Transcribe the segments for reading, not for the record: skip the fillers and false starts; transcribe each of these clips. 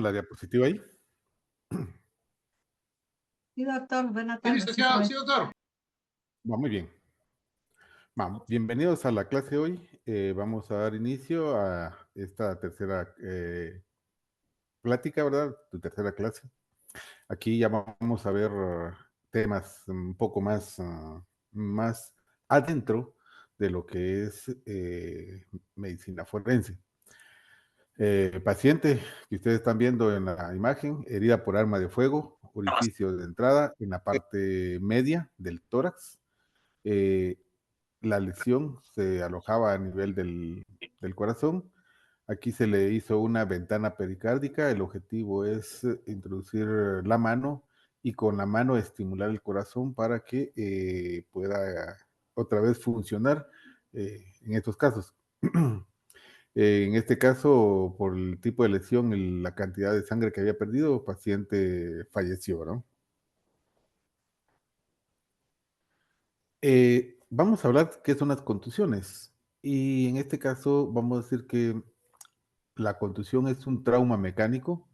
la diapositiva ahí. Sí, doctor, buenas Sí, tardes. licenciado, sí, doctor. Va muy bien. Vamos, bienvenidos a la clase de hoy. Vamos a dar inicio a esta tercera plática, ¿verdad? Tu tercera clase. Aquí ya vamos a ver temas un poco más adentro de lo que es medicina forense. Paciente que ustedes están viendo en la imagen, herida por arma de fuego, orificio de entrada en la parte media del tórax. La lesión se alojaba a nivel del corazón. Aquí se le hizo una ventana pericárdica. El objetivo es introducir la mano y con la mano estimular el corazón para que pueda otra vez funcionar en estos casos. En este caso, por el tipo de lesión, la cantidad de sangre que había perdido, el paciente falleció, ¿no? Vamos a hablar qué son las contusiones. Y en este caso, vamos a decir que la contusión es un trauma mecánico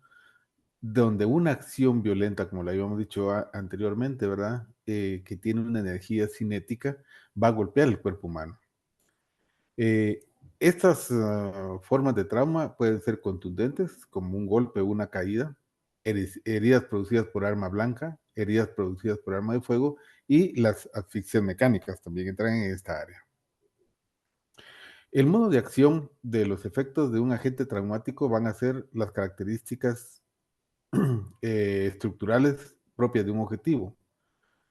donde una acción violenta, como la habíamos dicho anteriormente, ¿verdad? Que tiene una energía cinética, va a golpear el cuerpo humano. Estas formas de trauma pueden ser contundentes, como un golpe o una caída, heridas producidas por arma blanca, heridas producidas por arma de fuego y las asfixias mecánicas también entran en esta área. El modo de acción de los efectos de un agente traumático van a ser las características estructurales propias de un objetivo,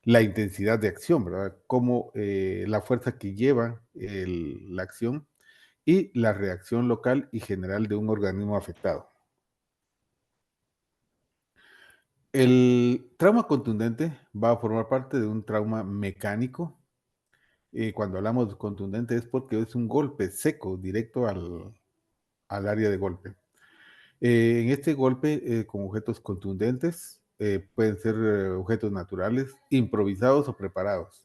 la intensidad de acción, ¿verdad? Como la fuerza que lleva la acción y la reacción local y general de un organismo afectado. El trauma contundente va a formar parte de un trauma mecánico. Cuando hablamos de contundente es porque es un golpe seco, directo al área de golpe. En este golpe, con objetos contundentes, pueden ser objetos naturales, improvisados o preparados.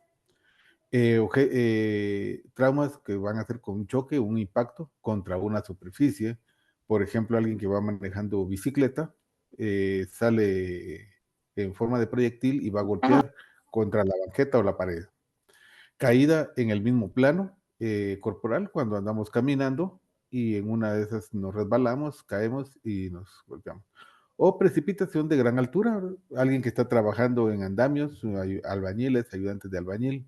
Traumas que van a ser con un choque, un impacto contra una superficie. Por ejemplo, alguien que va manejando bicicleta sale en forma de proyectil y va a golpear contra la banqueta o la pared. Caída en el mismo plano corporal cuando andamos caminando y en una de esas nos resbalamos, caemos y nos golpeamos. O precipitación de gran altura, alguien que está trabajando en andamios, albañiles, ayudantes de albañil,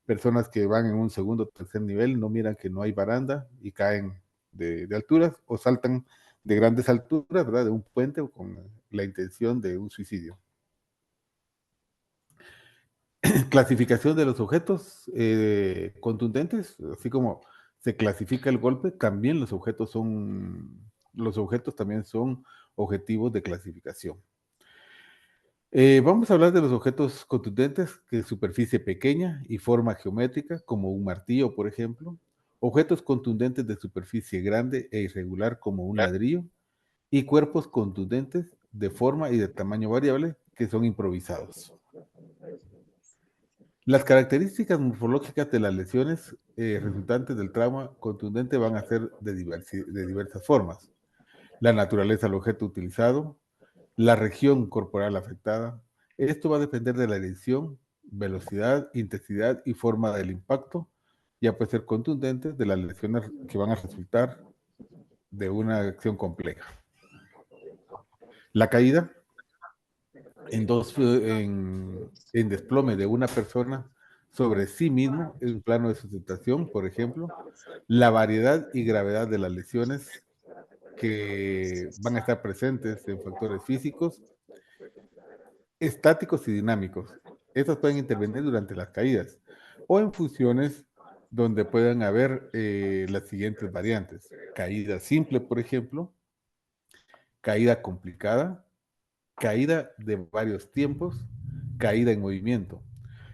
personas que van en un segundo o tercer nivel, no miran que no hay baranda y caen de alturas o saltan de grandes alturas, ¿verdad? De un puente con la intención de un suicidio. Clasificación de los objetos contundentes, así como se clasifica el golpe, también los objetos también son objetivos de clasificación. Vamos a hablar de los objetos contundentes, que es superficie pequeña y forma geométrica, como un martillo, por ejemplo. Objetos contundentes de superficie grande e irregular, como un ladrillo. Y cuerpos contundentes de forma y de tamaño variable, que son improvisados. Las características morfológicas de las lesiones resultantes del trauma contundente van a ser de diversas formas. La naturaleza del objeto utilizado, la región corporal afectada. Esto va a depender de la dirección, velocidad, intensidad y forma del impacto. Ya puede ser contundente de las lesiones que van a resultar de una acción compleja. La caída en desplome de una persona sobre sí mismo en un plano de sustentación, por ejemplo, la variedad y gravedad de las lesiones que van a estar presentes en factores físicos, estáticos y dinámicos. Estas pueden intervenir durante las caídas o en funciones donde puedan haber las siguientes variantes. Caída simple, por ejemplo, caída complicada, caída de varios tiempos, caída en movimiento.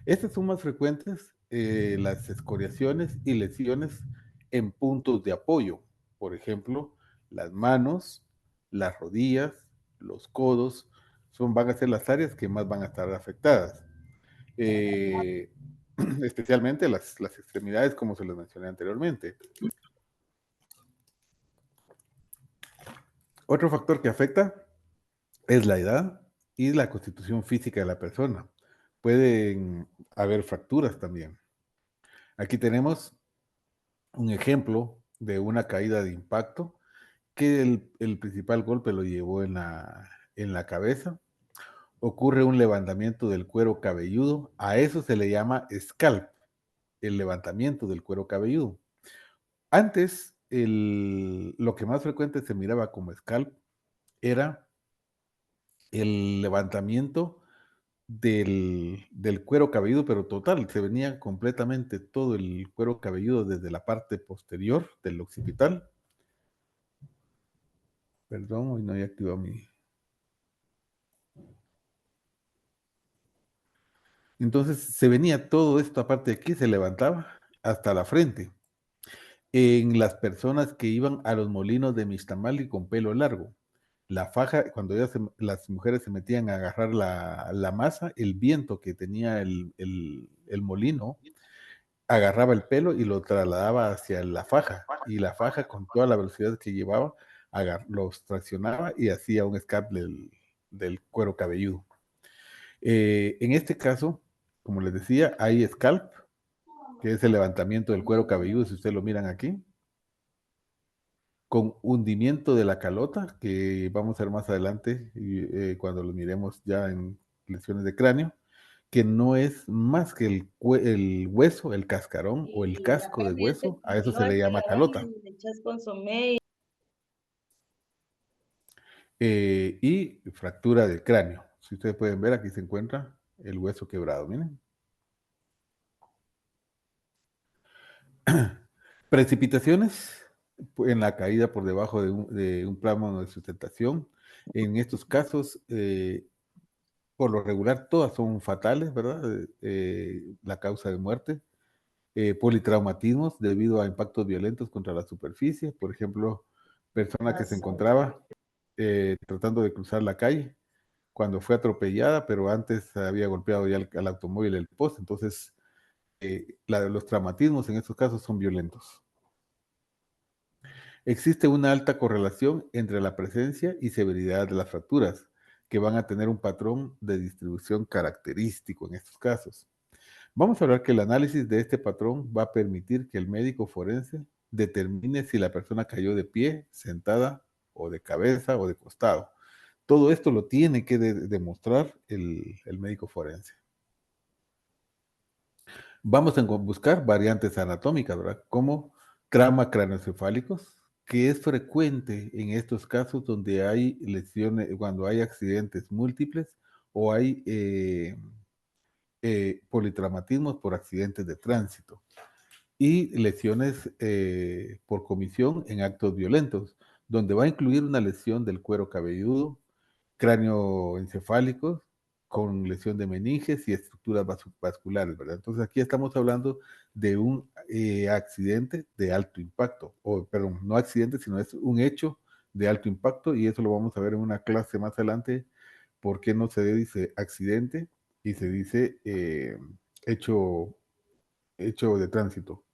Estas son más frecuentes las escoriaciones y lesiones en puntos de apoyo. Por ejemplo, las manos, las rodillas, los codos, van a ser las áreas que más van a estar afectadas. Especialmente las extremidades, como se les mencioné anteriormente. Otro factor que afecta es la edad y la constitución física de la persona. Pueden haber fracturas también. Aquí tenemos un ejemplo de una caída de impacto que el principal golpe lo llevó en la cabeza. Ocurre un levantamiento del cuero cabelludo. A eso se le llama scalp, el levantamiento del cuero cabelludo. Antes, lo que más frecuente se miraba como scalp era el levantamiento del cuero cabelludo, pero total, se venía completamente todo el cuero cabelludo desde la parte posterior del occipital. Perdón, hoy no he activado mi... Entonces se venía todo esto, aparte de aquí, se levantaba hasta la frente. En las personas que iban a los molinos de Mixtamali con pelo largo, la faja, cuando las mujeres se metían a agarrar la masa, el viento que tenía el molino agarraba el pelo y lo trasladaba hacia la faja, y la faja con toda la velocidad que llevaba, los traccionaba y hacía un escape del cuero cabelludo. En este caso, como les decía, hay scalp, que es el levantamiento del cuero cabelludo, si ustedes lo miran aquí, con hundimiento de la calota, que vamos a ver más adelante cuando lo miremos ya en lesiones de cráneo, que no es más que el hueso, el cascarón o el Y ya casco de pendiente hueso, a eso conmigo se de le que llama agarras calota. y le echas consomé. Y fractura del cráneo. Si ustedes pueden ver, aquí se encuentra el hueso quebrado, miren. Precipitaciones en la caída por debajo de un plano de sustentación. En estos casos, por lo regular, todas son fatales, ¿verdad? La causa de muerte. Politraumatismos debido a impactos violentos contra la superficie. Por ejemplo, persona que se encontraba tratando de cruzar la calle cuando fue atropellada, pero antes había golpeado ya al automóvil el poste. Entonces, los traumatismos en estos casos son violentos. Existe una alta correlación entre la presencia y severidad de las fracturas, que van a tener un patrón de distribución característico en estos casos. Vamos a hablar que el análisis de este patrón va a permitir que el médico forense determine si la persona cayó de pie, sentada, o de cabeza, o de costado. Todo esto lo tiene que demostrar el médico forense. Vamos a buscar variantes anatómicas, ¿verdad? Como trauma craneoencefálicos, que es frecuente en estos casos donde hay lesiones, cuando hay accidentes múltiples o hay politraumatismos por accidentes de tránsito y lesiones por comisión en actos violentos, donde va a incluir una lesión del cuero cabelludo, cráneoencefálicos, con lesión de meninges y estructuras vasculares, ¿verdad? Entonces aquí estamos hablando de un accidente de alto impacto, o perdón, no accidente, sino es un hecho de alto impacto y eso lo vamos a ver en una clase más adelante, por qué no se dice accidente y se dice hecho, hecho de tránsito.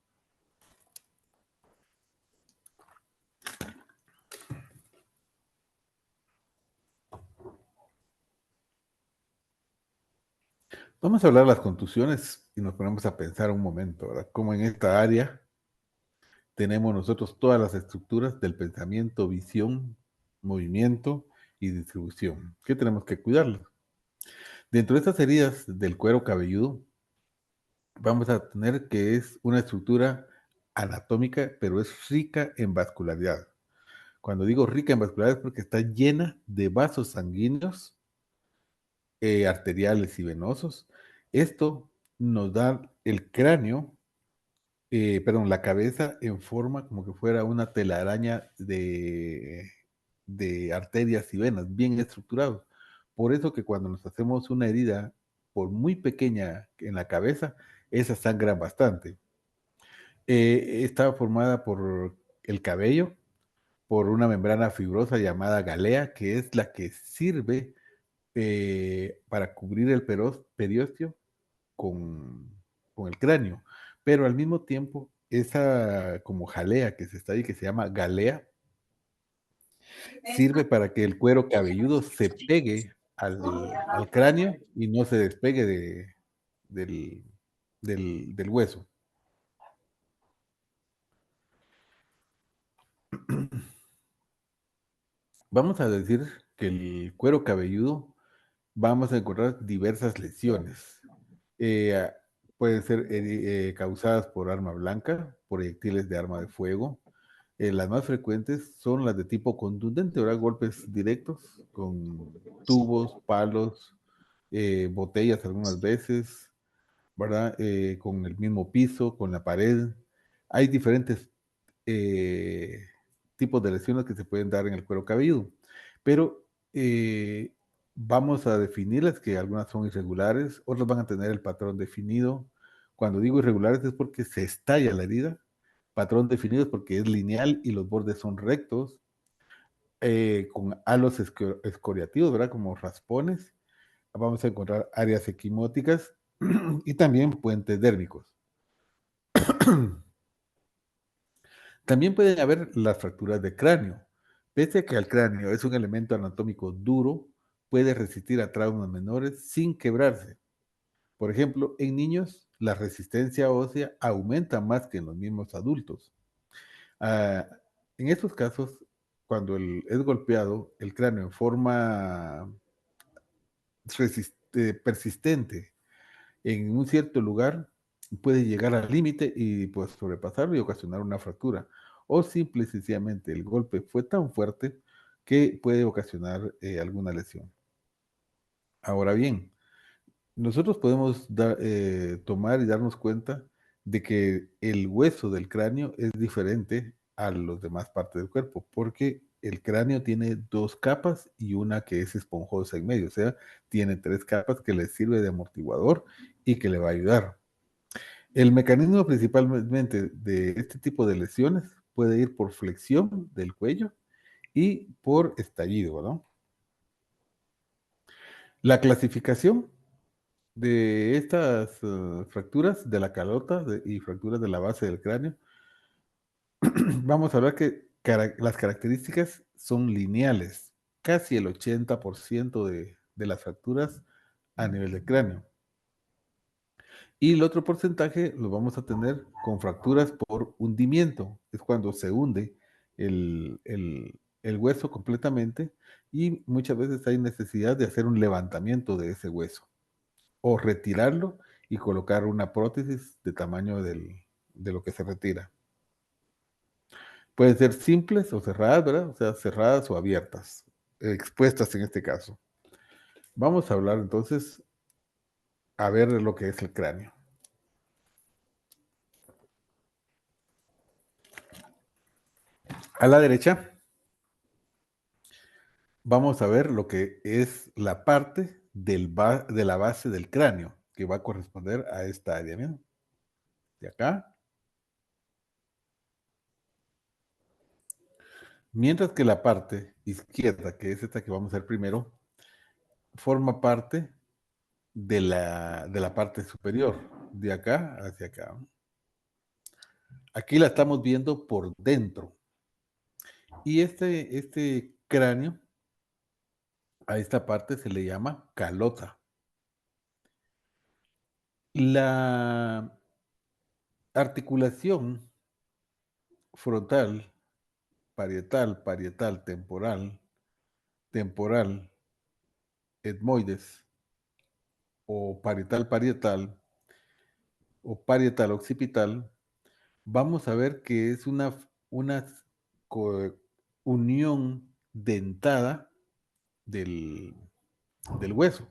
Vamos a hablar de las contusiones y nos ponemos a pensar un momento, ¿verdad? Cómo en esta área tenemos nosotros todas las estructuras del pensamiento, visión, movimiento y distribución. ¿Qué tenemos que cuidarlas? Dentro de estas heridas del cuero cabelludo, vamos a tener que es una estructura anatómica, pero es rica en vascularidad. Cuando digo rica en vascularidad es porque está llena de vasos sanguíneos, arteriales y venosos. Esto nos da el cráneo, perdón, la cabeza en forma como que fuera una telaraña de arterias y venas bien estructurados. Por eso que cuando nos hacemos una herida, por muy pequeña en la cabeza, esa sangra bastante. Está formada por el cabello, por una membrana fibrosa llamada galea, que es la que sirve para cubrir el periósteo con, con el cráneo. Pero al mismo tiempo, esa como jalea que se está ahí, que se llama galea, Sirve para que el cuero cabelludo se pegue al cráneo y no se despegue del, del hueso. Vamos a decir que el cuero cabelludo vamos a encontrar diversas lesiones. Eh, Pueden ser causadas por arma blanca, proyectiles de arma de fuego. Las más frecuentes son las de tipo contundente, ¿verdad? Golpes directos con tubos, palos, botellas algunas veces, ¿verdad? Con el mismo piso, con la pared. Hay diferentes eh, tipos de lesiones que se pueden dar en el cuero cabelludo, pero vamos a definirlas, que algunas son irregulares, otras van a tener el patrón definido. Cuando digo irregulares es porque se estalla la herida, patrón definido es porque es lineal y los bordes son rectos, con halos escoriativos, ¿verdad? Como raspones. Vamos a encontrar áreas equimóticas y también puentes dérmicos. También pueden haber las fracturas de cráneo. Pese a que el cráneo es un elemento anatómico duro, puede resistir a traumas menores sin quebrarse. Por ejemplo, en niños, la resistencia ósea aumenta más que en los mismos adultos. Ah, en estos casos, cuando es golpeado el cráneo en forma persistente en un cierto lugar, puede llegar al límite y pues sobrepasarlo y ocasionar una fractura. O simple y sencillamente el golpe fue tan fuerte que puede ocasionar alguna lesión. Ahora bien, nosotros podemos tomar y darnos cuenta de que el hueso del cráneo es diferente a las demás partes del cuerpo, porque el cráneo tiene dos capas y una que es esponjosa en medio, o sea, tiene tres capas que le sirve de amortiguador y que le va a ayudar. El mecanismo principalmente de este tipo de lesiones puede ir por flexión del cuello y por estallido, ¿no? La clasificación de estas fracturas de la calota y fracturas de la base del cráneo, vamos a hablar que las características son lineales, casi el 80% de las fracturas a nivel del cráneo. Y el otro porcentaje lo vamos a tener con fracturas por hundimiento, es cuando se hunde el hueso completamente y muchas veces hay necesidad de hacer un levantamiento de ese hueso o retirarlo y colocar una prótesis de tamaño de lo que se retira. Pueden ser simples o cerradas, ¿verdad? O sea, cerradas o abiertas, expuestas en este caso. Vamos a hablar entonces a ver lo que es el cráneo. A la derecha vamos a ver lo que es la parte de la base del cráneo, que va a corresponder a esta área, ¿bien? De acá. Mientras que la parte izquierda, que es esta que vamos a ver primero, forma parte de la parte superior, de acá hacia acá. Aquí la estamos viendo por dentro. Y este cráneo, a esta parte se le llama calota. La articulación frontal, parietal, temporal, etmoides, o parietal o parietal occipital, vamos a ver que es una unión dentada del, del hueso,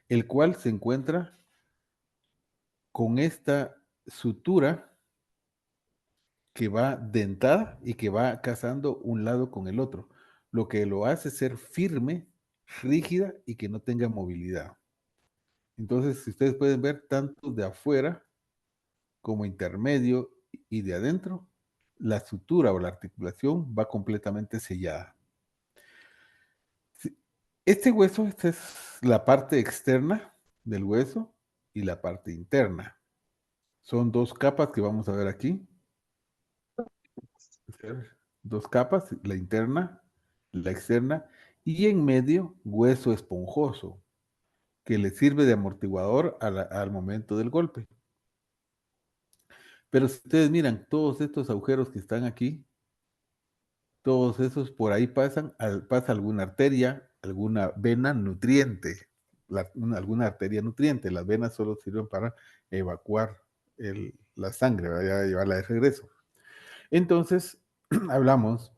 el cual se encuentra con esta sutura que va dentada y que va casando un lado con el otro, lo que lo hace ser firme, rígida y que no tenga movilidad. Entonces, si ustedes pueden ver, tanto de afuera como intermedio y de adentro, la sutura o la articulación va completamente sellada. Este hueso, esta es la parte externa del hueso y la parte interna. Son dos capas que vamos a ver aquí. Dos capas, la interna la externa, y en medio hueso esponjoso, que le sirve de amortiguador al momento del golpe. Pero si ustedes miran todos estos agujeros que están aquí, todos esos por ahí pasa alguna arteria, alguna vena nutriente, alguna arteria nutriente. Las venas solo sirven para evacuar la sangre, ¿verdad? Llevarla de regreso. Entonces, hablamos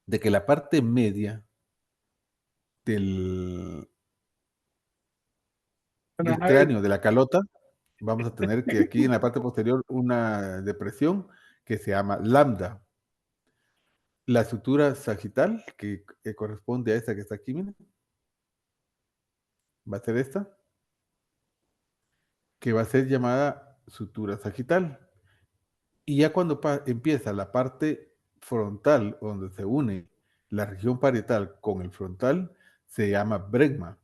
de que la parte media del, Bueno, del Javi, cráneo, de la calota, vamos a tener que aquí en la parte posterior una depresión que se llama lambda. La sutura sagital, que corresponde a esta que está aquí, miren, va a ser esta, que va a ser llamada sutura sagital. Y ya cuando empieza la parte frontal, donde se une la región parietal con el frontal, se llama bregma.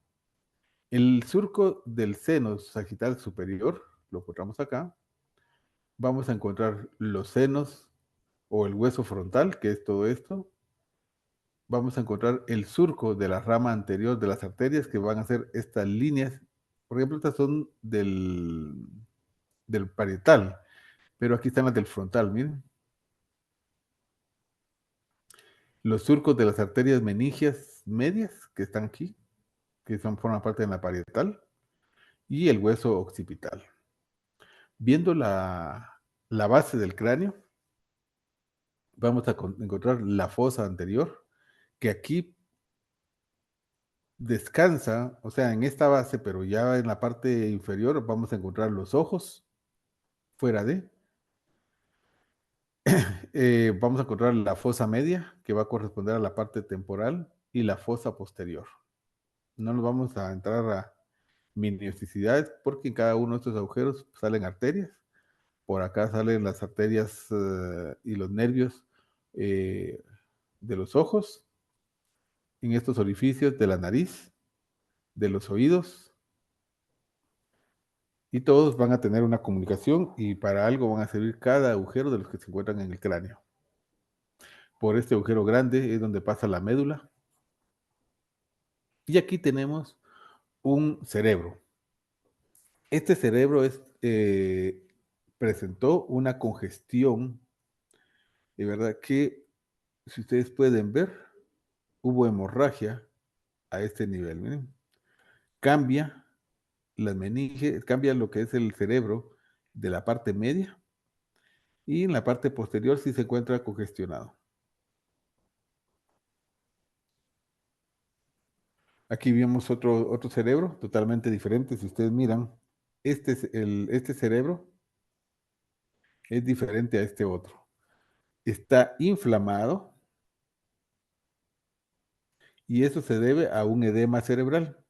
El surco del seno sagital superior, lo encontramos acá, vamos a encontrar los senos o el hueso frontal, que es todo esto. Vamos a encontrar el surco de la rama anterior de las arterias, que van a ser estas líneas. Por ejemplo, estas son del parietal, pero aquí están las del frontal, miren. Los surcos de las arterias meningias medias, que están aquí, forman parte de la parietal, y el hueso occipital. Viendo la base del cráneo, vamos a encontrar la fosa anterior, que aquí descansa, o sea, en esta base, pero ya en la parte inferior vamos a encontrar los ojos, fuera de. Vamos a encontrar la fosa media, que va a corresponder a la parte temporal, y la fosa posterior. No nos vamos a entrar a minuciosidades, porque en cada uno de estos agujeros salen arterias. Por acá salen las arterias y los nervios eh, de los ojos, en estos orificios de la nariz, de los oídos, y todos van a tener una comunicación y para algo van a servir cada agujero de los que se encuentran en el cráneo. Por este agujero grande es donde pasa la médula. Y aquí tenemos un cerebro. Este cerebro presentó una congestión, de verdad que, si ustedes pueden ver, hubo hemorragia a este nivel. Miren, cambia las meninges, cambia lo que es el cerebro de la parte media y en la parte posterior sí se encuentra congestionado. Aquí vemos otro cerebro totalmente diferente. Si ustedes miran, este cerebro es diferente a este otro. Está inflamado y eso se debe a un edema cerebral.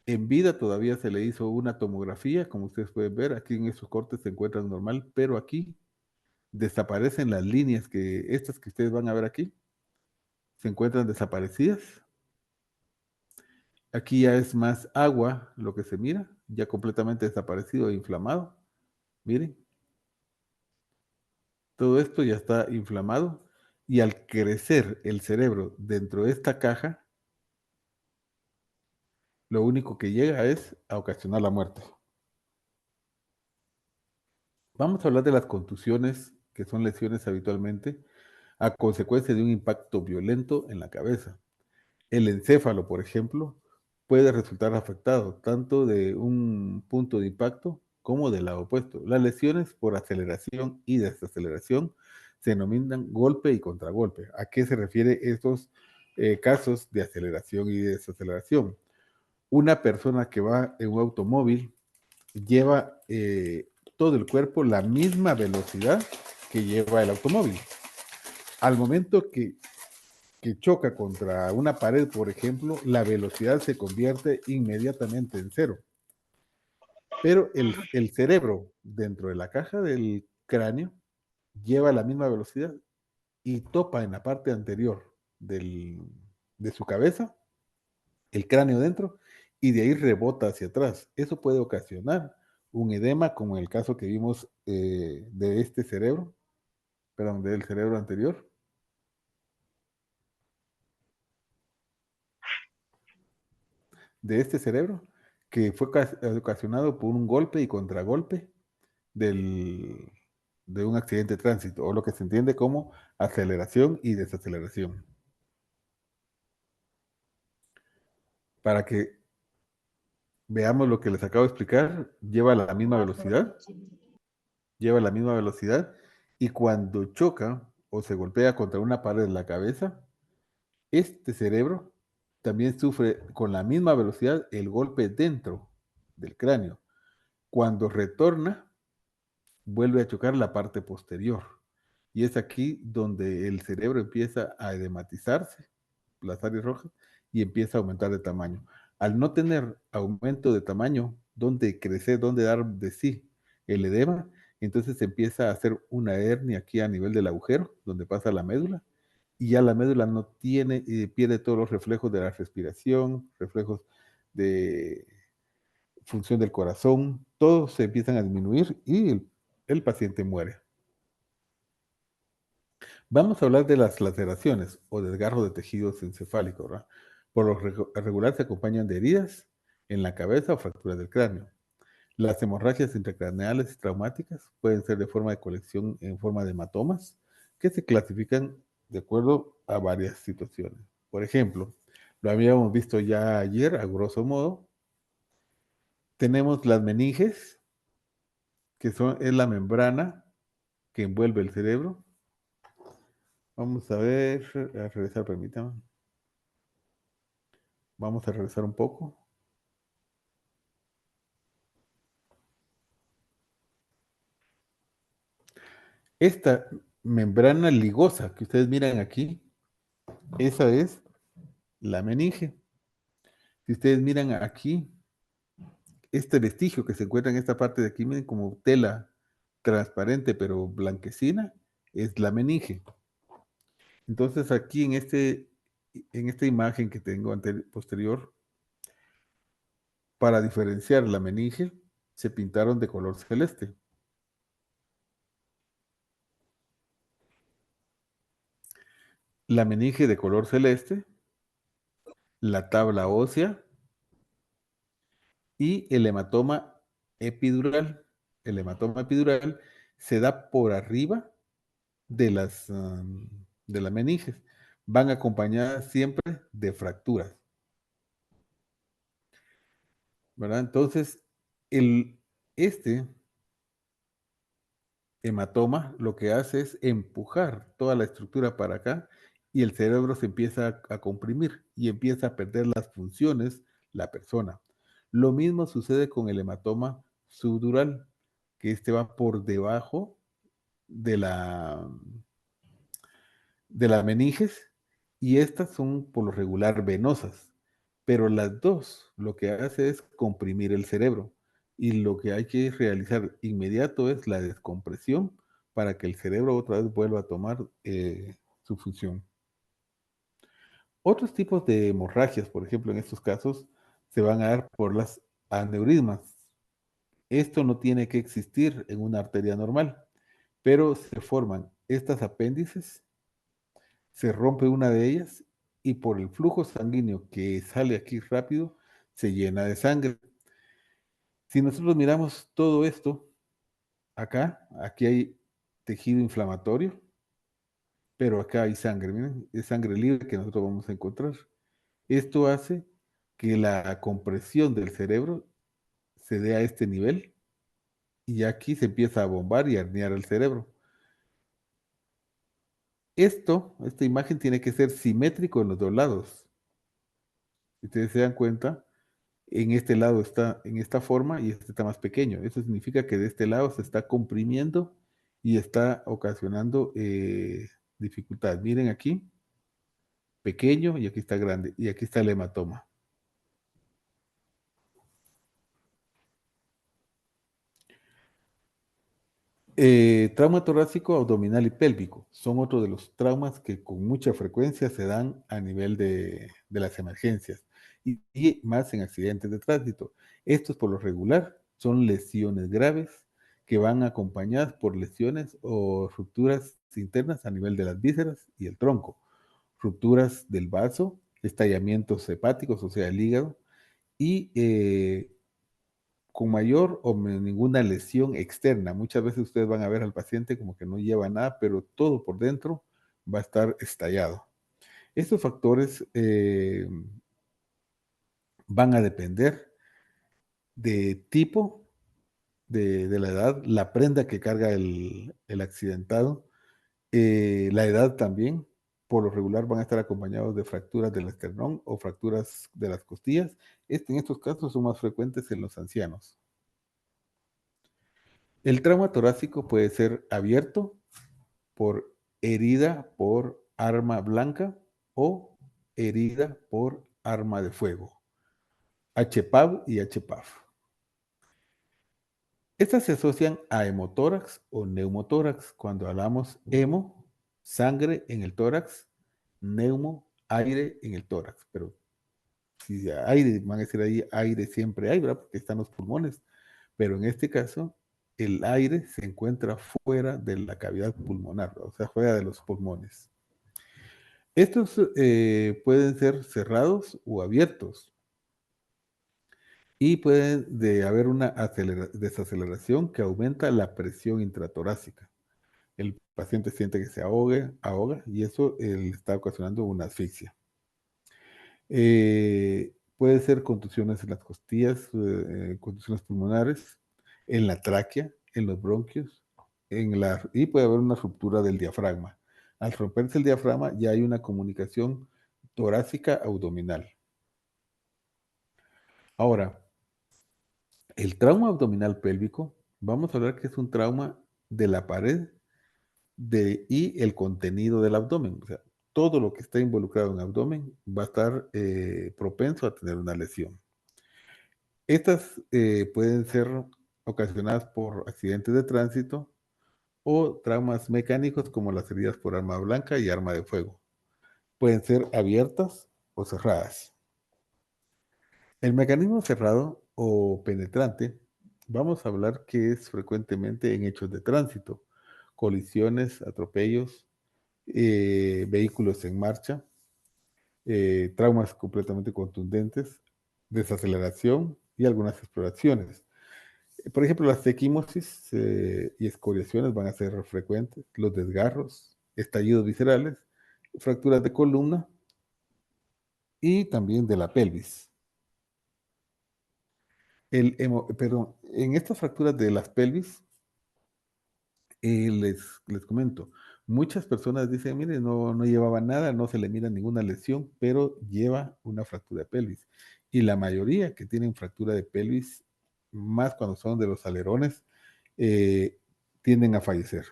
En vida todavía se le hizo una tomografía, como ustedes pueden ver, aquí en esos cortes se encuentran normal, pero aquí desaparecen las líneas estas que ustedes van a ver aquí, se encuentran desaparecidas. Aquí ya es más agua lo que se mira, ya completamente desaparecido e inflamado. Miren, todo esto ya está inflamado y al crecer el cerebro dentro de esta caja, lo único que llega es a ocasionar la muerte. Vamos a hablar de las contusiones, que son lesiones habitualmente a consecuencia de un impacto violento en la cabeza. El encéfalo, por ejemplo, puede resultar afectado tanto de un punto de impacto como del lado opuesto. Las lesiones por aceleración y desaceleración se denominan golpe y contragolpe. ¿A qué se refiere estos casos de aceleración y desaceleración? Una persona que va en un automóvil lleva todo el cuerpo la misma velocidad que lleva el automóvil. Al momento que choca contra una pared, por ejemplo, la velocidad se convierte inmediatamente en cero. Pero el cerebro dentro de la caja del cráneo lleva la misma velocidad y topa en la parte anterior de su cabeza, el cráneo dentro, y de ahí rebota hacia atrás. Eso puede ocasionar un edema, como en el caso que vimos de este cerebro, perdón, del cerebro anterior. de este cerebro que fue ocasionado por un golpe y contragolpe del, de un accidente de tránsito, o lo que se entiende como aceleración y desaceleración. Para que veamos lo que les acabo de explicar, lleva la misma velocidad, y cuando choca o se golpea contra una pared de la cabeza, este cerebro también sufre con la misma velocidad el golpe dentro del cráneo. Cuando retorna, vuelve a chocar la parte posterior. Y es aquí donde el cerebro empieza a edematizarse, las áreas rojas, y empieza a aumentar de tamaño. Al no tener aumento de tamaño, donde crecer, donde dar de sí el edema, entonces empieza a hacer una hernia aquí a nivel del agujero, donde pasa la médula, y ya la médula no tiene, pierde todos los reflejos de la respiración, reflejos de función del corazón, todos se empiezan a disminuir y el paciente muere. Vamos a hablar de las laceraciones o desgarro de tejidos encefálicos, ¿verdad? Por lo regular se acompañan de heridas en la cabeza o fracturas del cráneo. Las hemorragias intracraneales traumáticas pueden ser de forma de colección en forma de hematomas que se clasifican de acuerdo a varias situaciones. Por ejemplo, lo habíamos visto ya ayer, a grosso modo, tenemos las meninges, es la membrana que envuelve el cerebro. Vamos a ver, a regresar, permítame. Vamos a regresar un poco. Esta membrana ligosa que ustedes miran aquí, esa es la meninge. Si ustedes miran aquí, este vestigio que se encuentra en esta parte de aquí, miren como tela transparente pero blanquecina, es la meninge. Entonces aquí en esta imagen que tengo posterior, para diferenciar la meninge, se pintaron de color celeste. La meninge de color celeste, la tabla ósea y el hematoma epidural. El hematoma epidural se da por arriba de de las meninges. Van acompañadas siempre de fracturas, ¿verdad? Entonces, este hematoma lo que hace es empujar toda la estructura para acá y el cerebro se empieza a comprimir y empieza a perder las funciones la persona. Lo mismo sucede con el hematoma subdural, que este va por debajo de de la meninges, y estas son por lo regular venosas, pero las dos lo que hace es comprimir el cerebro, y lo que hay que realizar inmediato es la descompresión para que el cerebro otra vez vuelva a tomar su función. Otros tipos de hemorragias, por ejemplo, en estos casos, se van a dar por las aneurismas. Esto no tiene que existir en una arteria normal, pero se forman estas apéndices, se rompe una de ellas y por el flujo sanguíneo que sale aquí rápido, se llena de sangre. Si nosotros miramos todo esto, aquí hay tejido inflamatorio, pero acá hay sangre, miren, es sangre libre que nosotros vamos a encontrar. Esto hace que la compresión del cerebro se dé a este nivel y aquí se empieza a bombar y a herniar el cerebro. Esta imagen tiene que ser simétrico en los dos lados. Si ustedes se dan cuenta, en este lado está en esta forma y este está más pequeño. Eso significa que de este lado se está comprimiendo y está ocasionando dificultad. Miren aquí, pequeño, y aquí está grande, y aquí está el hematoma. Trauma torácico, abdominal y pélvico son otros de los traumas que con mucha frecuencia se dan a nivel de las emergencias y más en accidentes de tránsito. Estos por lo regular son lesiones graves que van acompañadas por lesiones o rupturas internas a nivel de las vísceras y el tronco, rupturas del vaso, estallamientos hepáticos, o sea, el hígado, y con mayor o ninguna lesión externa. Muchas veces ustedes van a ver al paciente como que no lleva nada, pero todo por dentro va a estar estallado. Estos factores van a depender de tipo, de la edad, la prenda que carga el accidentado, la edad también. Por lo regular van a estar acompañados de fracturas del esternón o fracturas de las costillas. En estos casos son más frecuentes en los ancianos. El trauma torácico puede ser abierto por herida por arma blanca o herida por arma de fuego, HPAV y HPAF. Estas se asocian a hemotórax o neumotórax. Cuando hablamos hemo, sangre en el tórax, neumo, aire en el tórax. Pero si aire, van a decir ahí, aire siempre hay, ¿verdad? Porque están los pulmones. Pero en este caso, el aire se encuentra fuera de la cavidad pulmonar, o sea, fuera de los pulmones. Estos pueden ser cerrados o abiertos y puede haber una desaceleración que aumenta la presión intratorácica. El paciente siente que se ahoga y eso le está ocasionando una asfixia. Puede ser contusiones en las costillas, contusiones pulmonares, en la tráquea, en los bronquios, y puede haber una ruptura del diafragma. Al romperse el diafragma ya hay una comunicación torácica abdominal. Ahora, el trauma abdominal pélvico, vamos a hablar que es un trauma de la pared y el contenido del abdomen. O sea, todo lo que está involucrado en el abdomen va a estar propenso a tener una lesión. Estas pueden ser ocasionadas por accidentes de tránsito o traumas mecánicos como las heridas por arma blanca y arma de fuego. Pueden ser abiertas o cerradas. El mecanismo cerrado o penetrante, vamos a hablar que es frecuentemente en hechos de tránsito, colisiones, atropellos, vehículos en marcha, traumas completamente contundentes, desaceleración y algunas exploraciones. Por ejemplo, las equimosis y escoriaciones van a ser frecuentes, los desgarros, estallidos viscerales, fracturas de columna y también de la pelvis. Perdón, en estas fracturas de las pelvis, les comento, muchas personas dicen, mire, no llevaba nada, no se le mira ninguna lesión, pero lleva una fractura de pelvis. Y la mayoría que tienen fractura de pelvis, más cuando son de los alerones, eh, tienden a fallecer.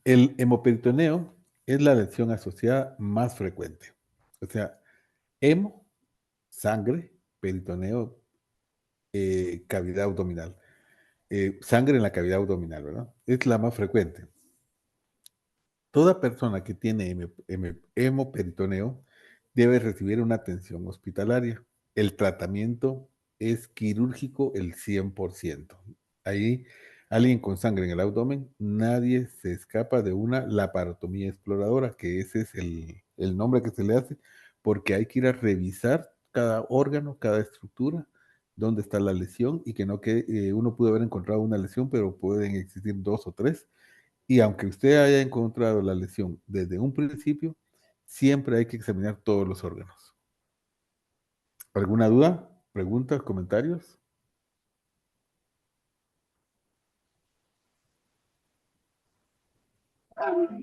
El hemoperitoneo es la lesión asociada más frecuente. O sea, hemo, sangre, peritoneo, cavidad abdominal. Sangre en la cavidad abdominal, ¿verdad? Es la más frecuente. Toda persona que tiene hemoperitoneo debe recibir una atención hospitalaria. El tratamiento es quirúrgico el 100%. Ahí, alguien con sangre en el abdomen, nadie se escapa de una laparotomía exploradora, que ese es el nombre que se le hace, porque hay que ir a revisar cada órgano, cada estructura, dónde está la lesión y que no que uno pudo haber encontrado una lesión, pero pueden existir dos o tres y aunque usted haya encontrado la lesión desde un principio, siempre hay que examinar todos los órganos. ¿Alguna duda? ¿Preguntas? ¿Comentarios?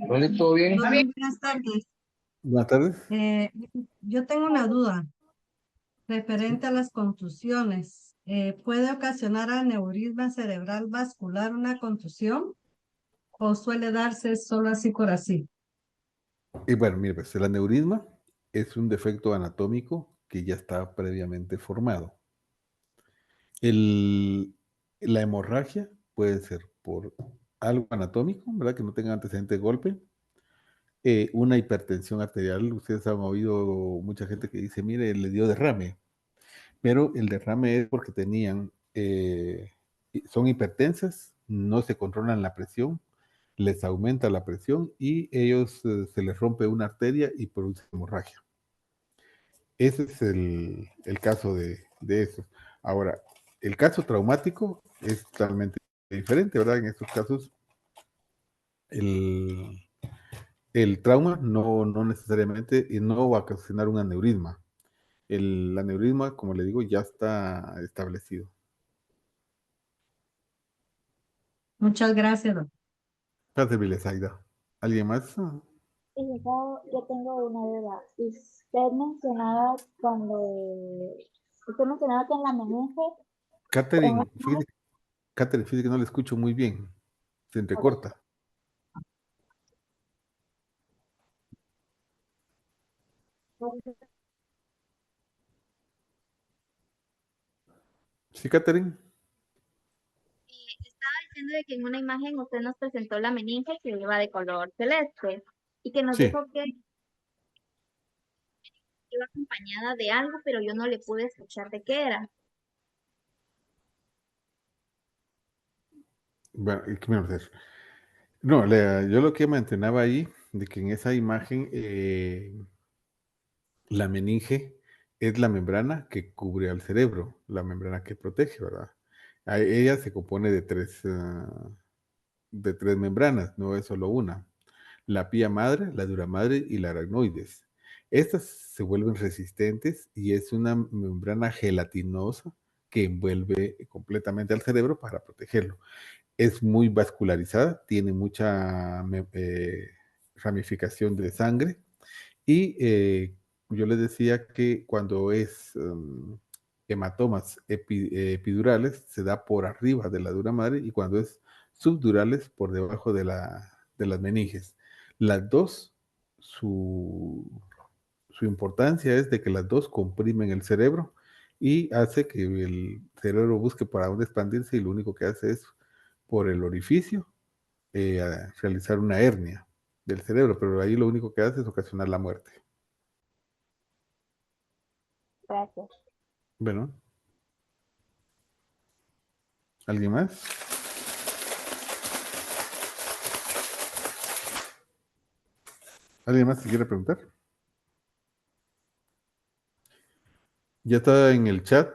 ¿Vale? ¿Todo bien? Hola, buenas tardes. Buenas tardes. Eh, yo tengo una duda referente a las contusiones. ¿Puede ocasionar aneurisma cerebral vascular una contusión o suele darse solo así por así? Y bueno, mire, pues el aneurisma es un defecto anatómico que ya está previamente formado. La hemorragia puede ser por algo anatómico, ¿verdad? Que no tenga antecedente de golpe. Una hipertensión arterial, ustedes han oído mucha gente que dice, mire, le dio derrame. Pero el derrame es porque son hipertensas, no se controlan la presión, les aumenta la presión y ellos se les rompe una arteria y produce hemorragia. Ese es el caso de eso. Ahora, el caso traumático es totalmente diferente, ¿verdad? En estos casos, el, el trauma no necesariamente y no va a ocasionar un aneurisma. El aneurisma, como le digo, ya está establecido. Muchas gracias, doctor. Para servirle, Zaida. ¿Alguien más? Y yo tengo una duda. Usted mencionaba que en la meninge, en Catherine, fíjese que no le escucho muy bien. Se entrecorta. ¿Sí, Catherine? estaba diciendo de que en una imagen usted nos presentó la meninge que iba de color celeste y que nos Sí. dijo que iba acompañada de algo, pero yo no le pude escuchar de qué era. Bueno, ¿y qué me va a hacer? No, yo lo que mencionaba ahí, de que en esa imagen la meninge es la membrana que cubre al cerebro, la membrana que protege, ¿verdad? Ella se compone de tres membranas, no es solo una. La pía madre, la dura madre y la aracnoides. Estas se vuelven resistentes y es una membrana gelatinosa que envuelve completamente al cerebro para protegerlo. Es muy vascularizada, tiene mucha ramificación de sangre y yo les decía que cuando es hematomas epidurales se da por arriba de la dura madre y cuando es subdurales por debajo de las meninges. Las dos, su importancia es de que las dos comprimen el cerebro y hace que el cerebro busque para dónde expandirse y lo único que hace es por el orificio a realizar una hernia del cerebro, pero ahí lo único que hace es ocasionar la muerte. Gracias. Bueno, ¿alguien más? ¿Alguien más que quiera preguntar? Ya está en el chat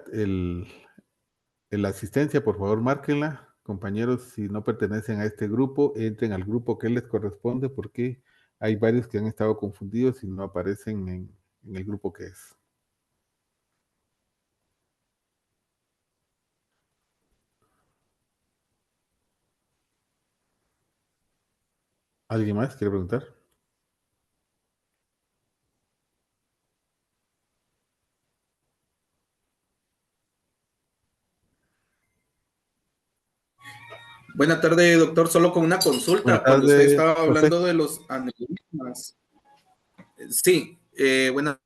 la asistencia, por favor, márquenla. Compañeros, si no pertenecen a este grupo, entren al grupo que les corresponde porque hay varios que han estado confundidos y no aparecen en el grupo que es. ¿Alguien más quiere preguntar? Buenas tardes, doctor. Solo con una Buenas consulta. Cuando usted tardes, estaba José. hablando de los aneurismas. Sí, buenas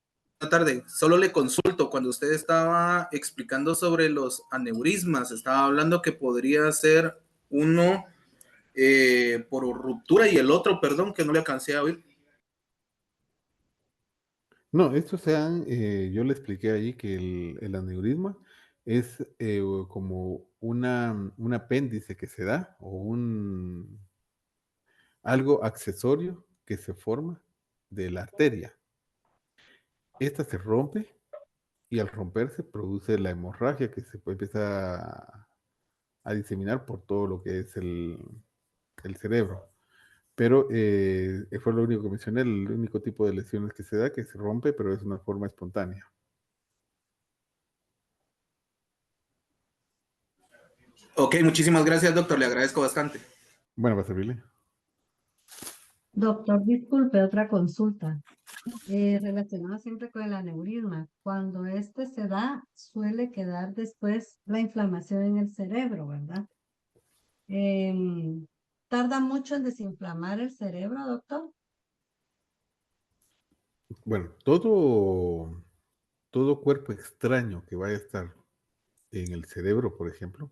tardes. Solo le consulto. Cuando usted estaba explicando sobre los aneurismas, estaba hablando que podría ser uno por ruptura y el otro, perdón, que no le alcancé a oír. No, estos sean, yo le expliqué ahí que el aneurisma es como un apéndice que se da o algo accesorio que se forma de la arteria. Esta se rompe y al romperse produce la hemorragia que se puede empezar a diseminar por todo lo que es el cerebro. Pero fue lo único que mencioné, el único tipo de lesiones que se da, que se rompe, pero es una forma espontánea. Ok, muchísimas gracias, doctor. Le agradezco bastante. Bueno, va a servirle. Doctor, disculpe, otra consulta. Relacionada siempre con el aneurisma. Cuando este se da, suele quedar después la inflamación en el cerebro, ¿verdad? ¿Tarda mucho en desinflamar el cerebro, doctor? Bueno, todo cuerpo extraño que vaya a estar en el cerebro, por ejemplo,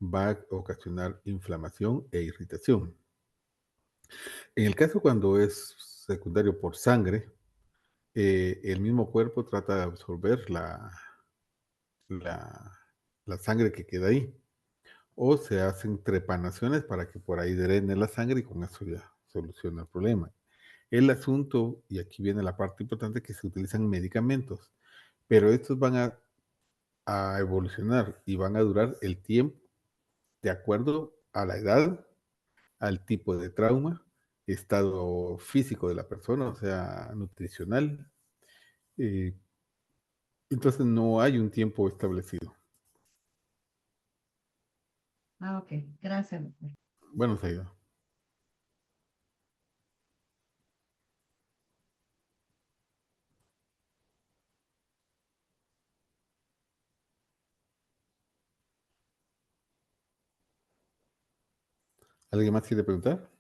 va a ocasionar inflamación e irritación. En el caso cuando es secundario por sangre, el mismo cuerpo trata de absorber la sangre que queda ahí. o se hacen trepanaciones para que por ahí drene la sangre y con eso ya soluciona el problema. El asunto, y aquí viene la parte importante, que se utilizan medicamentos, pero estos van a evolucionar y van a durar el tiempo de acuerdo a la edad, al tipo de trauma, estado físico de la persona, o sea, nutricional. eh, entonces no hay un tiempo establecido. Ah, ok. Gracias, doctor. Bueno, Saida. ¿Alguien más quiere preguntar?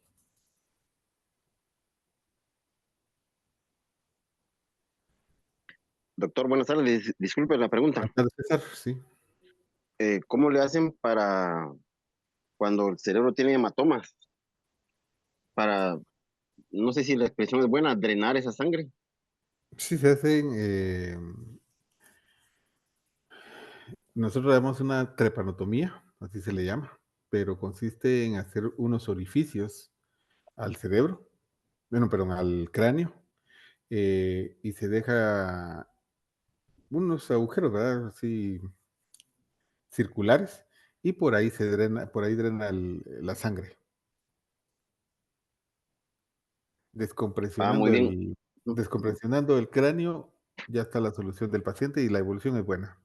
Doctor, buenas tardes. Disculpe la pregunta. Buenas tardes, César. Sí. ¿Cómo le hacen para cuando el cerebro tiene hematomas? Para, no sé si la expresión es buena, drenar esa sangre. Sí, se hacen. Nosotros damos una trepanotomía, así se le llama, pero consiste en hacer unos orificios al cerebro, bueno, perdón, al cráneo, y se deja unos agujeros, ¿verdad? Así circulares, y por ahí drena la sangre, Ah, muy bien. descompresionando el cráneo, ya está la solución del paciente y la evolución es buena.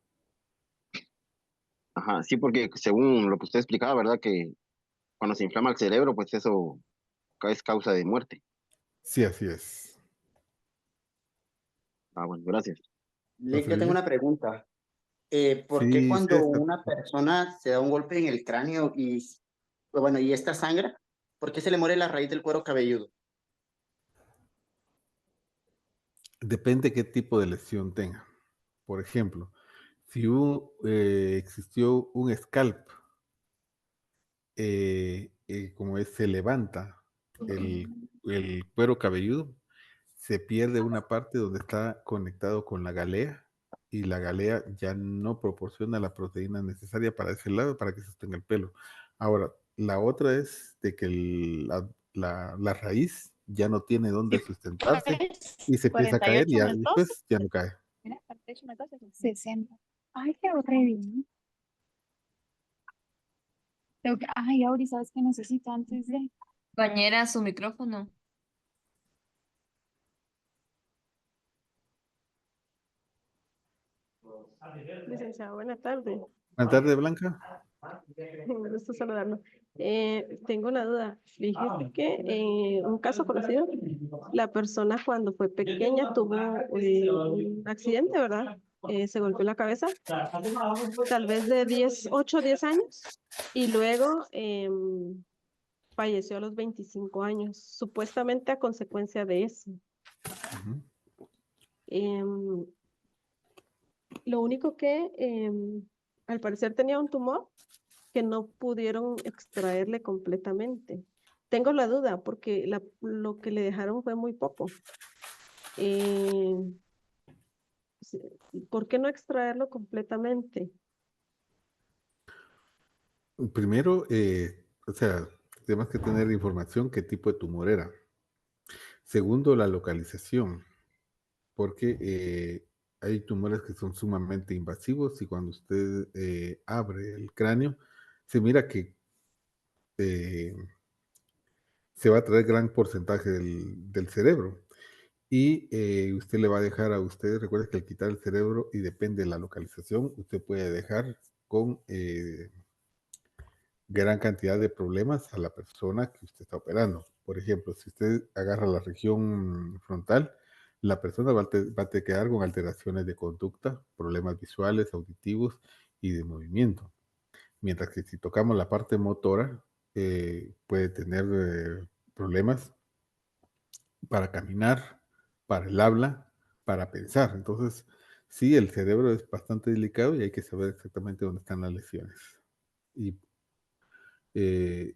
Ajá, sí, porque según lo que usted explicaba, ¿verdad? Que cuando se inflama el cerebro, pues eso es causa de muerte. Sí, así es. Ah, bueno, gracias. Lick, yo tengo ¿Entonces, una pregunta. ¿Por qué sí, cuando César. una persona se da un golpe en el cráneo y, bueno, y esta sangra, por qué se le muere la raíz del cuero cabelludo? Depende qué tipo de lesión tenga. Por ejemplo, si existió un scalp, como es, se levanta el cuero cabelludo, se pierde una parte donde está conectado con la galea y la galea ya no proporciona la proteína necesaria para ese lado para que sostenga el pelo. Ahora, la otra es de que la raíz ya no tiene dónde sustentarse y se empieza a caer y 48 ya, más 12. después ya no cae. Mira, 48 más 12 son 60. Ay, qué horrible. Ay, Auri, ¿sabes qué necesito antes de? Compañera, su micrófono. Licenciado, buenas tardes. Buenas tardes, Blanca. Me gusta saludarlo. Tengo una duda. Fíjese que en un caso conocido, la persona cuando fue pequeña tuvo un accidente, ¿verdad? Se golpeó la cabeza, tal vez de 8 o 10 años, y luego falleció a los 25 años, supuestamente a consecuencia de eso. Ujú. Em, lo único que al parecer tenía un tumor que no pudieron extraerle completamente. Tengo la duda porque lo que le dejaron fue muy poco. Eh, ¿Por qué no extraerlo completamente? Primero, o sea, tenemos que tener información qué tipo de tumor era. Segundo, la localización, porque hay tumores que son sumamente invasivos y cuando usted abre el cráneo, se mira que eh, se va a traer gran porcentaje del cerebro y usted le va a dejar a usted, recuerde que al quitar el cerebro y depende de la localización, usted puede dejar con gran cantidad de problemas a la persona que usted está operando. Por ejemplo, si usted agarra la región frontal, la persona va a quedar con alteraciones de conducta, problemas visuales, auditivos y de movimiento. Mientras que si tocamos la parte motora, puede tener problemas para caminar, para el habla, para pensar. Entonces, sí, el cerebro es bastante delicado y hay que saber exactamente dónde están las lesiones. Y eh,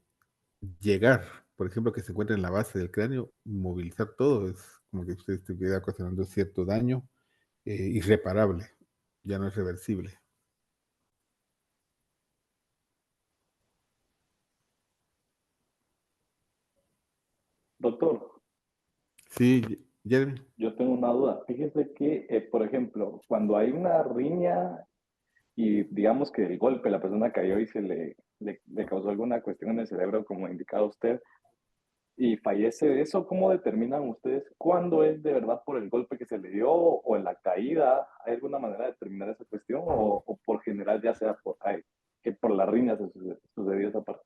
llegar, por ejemplo, que se encuentre en la base del cráneo, movilizar todo, es como que usted estuviera ocasionando cierto daño irreparable, ya no es reversible. Doctor, Sí, Jeremy. yo tengo una duda. Fíjese que, por ejemplo, cuando hay una riña y digamos que el golpe, la persona cayó y le causó alguna cuestión en el cerebro, como indicaba usted, y fallece de eso, ¿cómo determinan ustedes cuándo es de verdad por el golpe que se le dio o en la caída? ¿Hay alguna manera de determinar esa cuestión o por general ya sea que por la riña sucedió esa parte?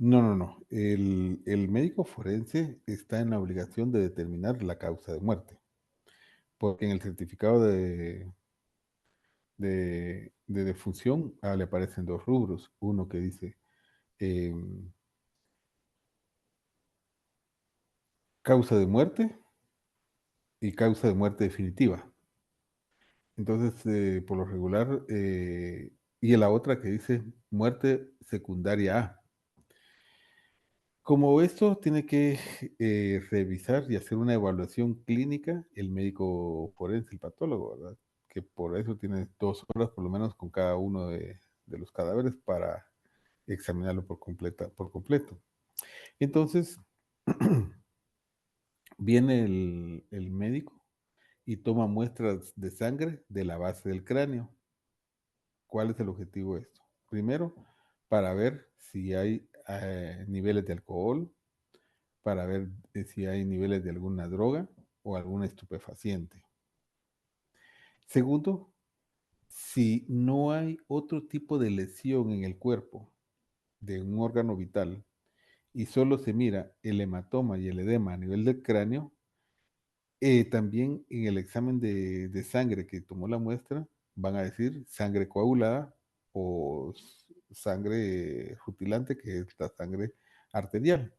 No, no, no. El médico forense está en la obligación de determinar la causa de muerte, porque en el certificado de defunción le aparecen dos rubros. Uno que dice causa de muerte y causa de muerte definitiva. Entonces, por lo regular, y la otra que dice muerte secundaria A. Como esto tiene que revisar y hacer una evaluación clínica el médico forense, el patólogo, ¿verdad? Que por eso tiene 2 horas por lo menos con cada uno de los cadáveres para examinarlo por completo. Entonces, viene el médico y toma muestras de sangre de la base del cráneo. ¿Cuál es el objetivo de esto? Primero, para ver si hay niveles de alcohol, para ver si hay niveles de alguna droga o algún estupefaciente. Segundo, si no hay otro tipo de lesión en el cuerpo de un órgano vital y solo se mira el hematoma y el edema a nivel del cráneo, también en el examen de sangre que tomó la muestra van a decir sangre coagulada o sangre rutilante, que es la sangre arterial.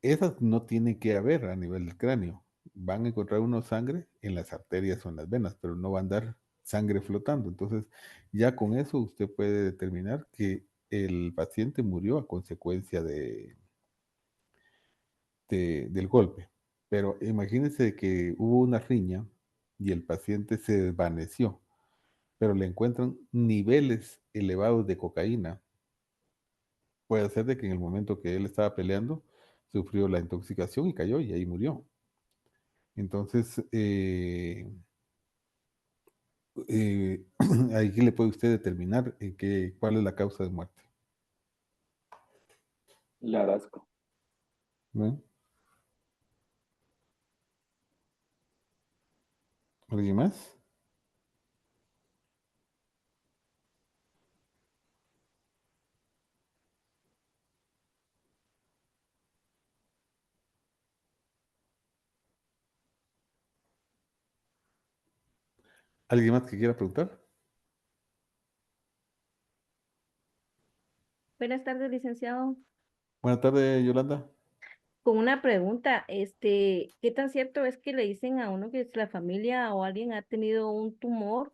Esas no tienen que haber a nivel del cráneo. Van a encontrar uno sangre en las arterias o en las venas, pero no va a andar sangre flotando. Entonces, ya con eso usted puede determinar que el paciente murió a consecuencia del golpe. Pero imagínense que hubo una riña y el paciente se desvaneció, pero le encuentran niveles elevados de cocaína. Puede ser de que en el momento que él estaba peleando, sufrió la intoxicación y cayó y ahí murió. Entonces, ahí le puede usted determinar cuál es la causa de muerte. Le agradezco. ¿No? ¿Alguien más? ¿Alguien más que quiera preguntar? Buenas tardes, licenciado. Buenas tardes, Yolanda. Con una pregunta, ¿qué tan cierto es que le dicen a uno que si la familia o alguien ha tenido un tumor,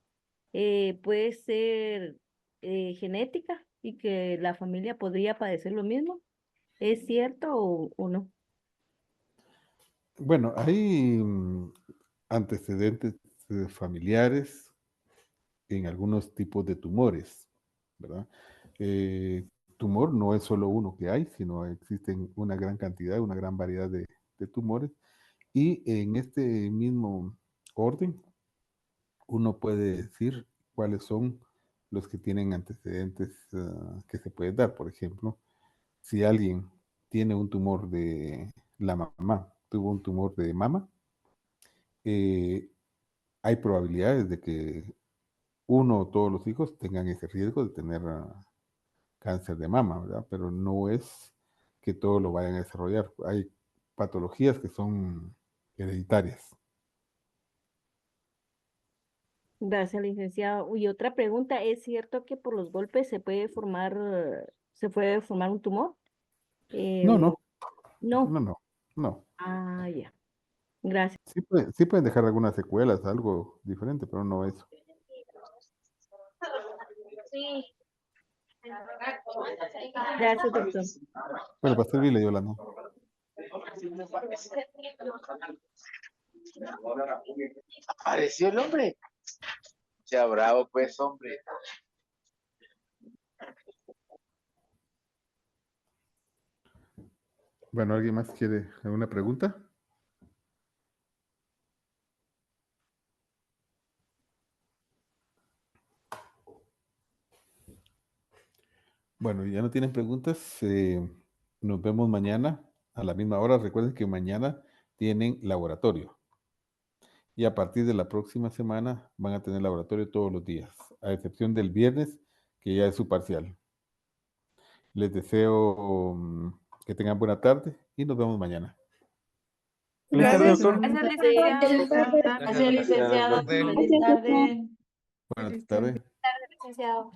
puede ser genética y que la familia podría padecer lo mismo? ¿Es cierto o no? Bueno, hay antecedentes familiares en algunos tipos de tumores, ¿verdad? Tumor no es solo uno que hay, sino existen una gran cantidad, una gran variedad de tumores. Y en este mismo orden, uno puede decir cuáles son los que tienen antecedentes que se pueden dar. Por ejemplo, si alguien tiene un tumor de la mamá, tuvo un tumor de mama, eh, hay probabilidades de que uno o todos los hijos tengan ese riesgo de tener cáncer de mama, ¿verdad? Pero no es que todos lo vayan a desarrollar. Hay patologías que son hereditarias. Gracias, licenciado. Y otra pregunta, ¿es cierto que por los golpes se puede formar un tumor? No, O no, no. no, no, no. Ah, ya. Gracias. Sí pueden dejar algunas secuelas, algo diferente, pero no eso. Sí. Gracias, doctor. Bueno, para servirle, Yolanda. Apareció el hombre. Ya bravo, pues, hombre. Bueno, ¿alguien más quiere alguna pregunta? Bueno, ya no tienen preguntas. Nos vemos mañana a la misma hora. Recuerden que mañana tienen laboratorio. Y a partir de la próxima semana van a tener laboratorio todos los días, a excepción del viernes, que ya es su parcial. Les deseo que tengan buena tarde y nos vemos mañana. Feliz tarde, doctor. Gracias, licenciado. Feliz tarde. Buenas tardes. Licenciado.